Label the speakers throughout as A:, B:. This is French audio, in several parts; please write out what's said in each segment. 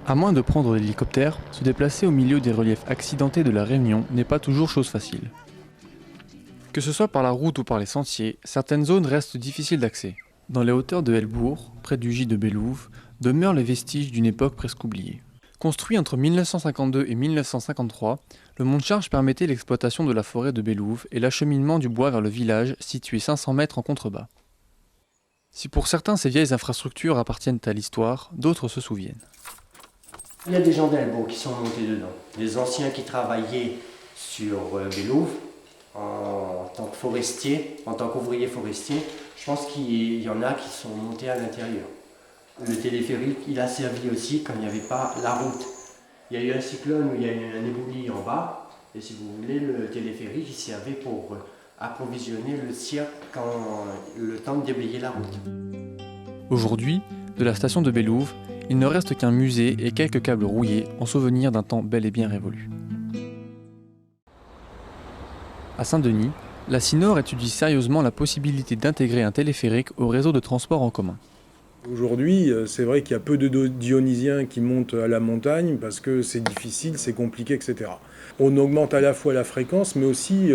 A: À moins de prendre l'hélicoptère, se déplacer au milieu des reliefs accidentés de la Réunion n'est pas toujours chose facile. Que ce soit par la route ou par les sentiers, certaines zones restent difficiles d'accès. Dans les hauteurs de Helbourg, près du gîte de Bellouve, demeurent les vestiges d'une époque presque oubliée. Construit entre 1952 et 1953, le Mont de Charge permettait l'exploitation de la forêt de Bellouve et l'acheminement du bois vers le village, situé 500 mètres en contrebas. Si pour certains ces vieilles infrastructures appartiennent à l'histoire, d'autres se souviennent.
B: Il y a des gens d'Helbourg qui sont montés dedans. Des anciens qui travaillaient sur Bellouve en tant que forestier, en tant qu'ouvrier forestier. Je pense qu'il y en a qui sont montés à l'intérieur. Le téléphérique, il a servi aussi quand il n'y avait pas la route. Il y a eu un cyclone où il y a eu un éboulis en bas. Et si vous voulez, le téléphérique, il servait pour approvisionner le cirque quand le temps de déblayer la route.
A: Aujourd'hui, de la station de Bellouve, il ne reste qu'un musée et quelques câbles rouillés en souvenir d'un temps bel et bien révolu. À Saint-Denis, la Cinor étudie sérieusement la possibilité d'intégrer un téléphérique au réseau de transport en commun.
C: Aujourd'hui, c'est vrai qu'il y a peu de dionysiens qui montent à la montagne parce que c'est difficile, c'est compliqué, etc. On augmente à la fois la fréquence, mais aussi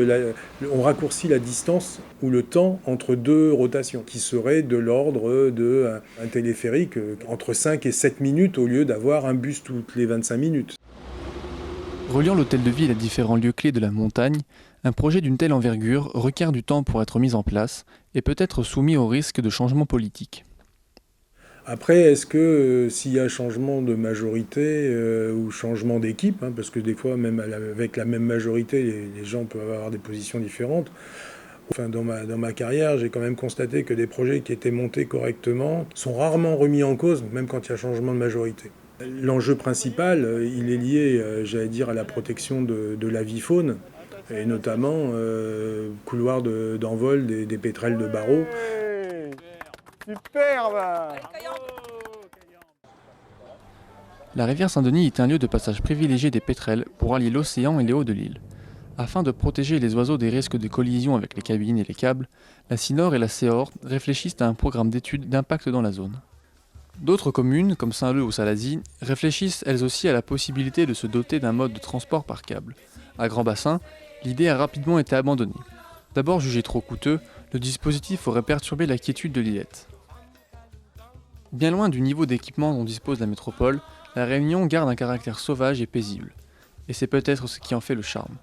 C: on raccourcit la distance ou le temps entre deux rotations, qui serait de l'ordre d'un téléphérique entre 5 et 7 minutes au lieu d'avoir un bus toutes les 25 minutes.
A: Reliant l'hôtel de ville à différents lieux clés de la montagne, un projet d'une telle envergure requiert du temps pour être mis en place et peut être soumis au risque de changement politique.
C: Après, est-ce que s'il y a changement de majorité ou changement d'équipe, parce que des fois, même avec la même majorité, les gens peuvent avoir des positions différentes. Enfin, dans ma carrière, j'ai quand même constaté que des projets qui étaient montés correctement sont rarement remis en cause, même quand il y a changement de majorité. L'enjeu principal, il est lié, j'allais dire, à la protection de la vie faune, et notamment couloir d'envol des pétrels de Barreau.
D: Superbe!
A: La rivière Saint-Denis est un lieu de passage privilégié des pétrels pour allier l'océan et les hauts de l'île. Afin de protéger les oiseaux des risques de collision avec les cabines et les câbles, la Cinor et la Céor réfléchissent à un programme d'études d'impact dans la zone. D'autres communes, comme Saint-Leu ou Salazie, réfléchissent elles aussi à la possibilité de se doter d'un mode de transport par câble. À Grand Bassin, l'idée a rapidement été abandonnée. D'abord jugé trop coûteux, le dispositif aurait perturbé la quiétude de l'îlette. Bien loin du niveau d'équipement dont dispose la métropole, la Réunion garde un caractère sauvage et paisible. Et c'est peut-être ce qui en fait le charme.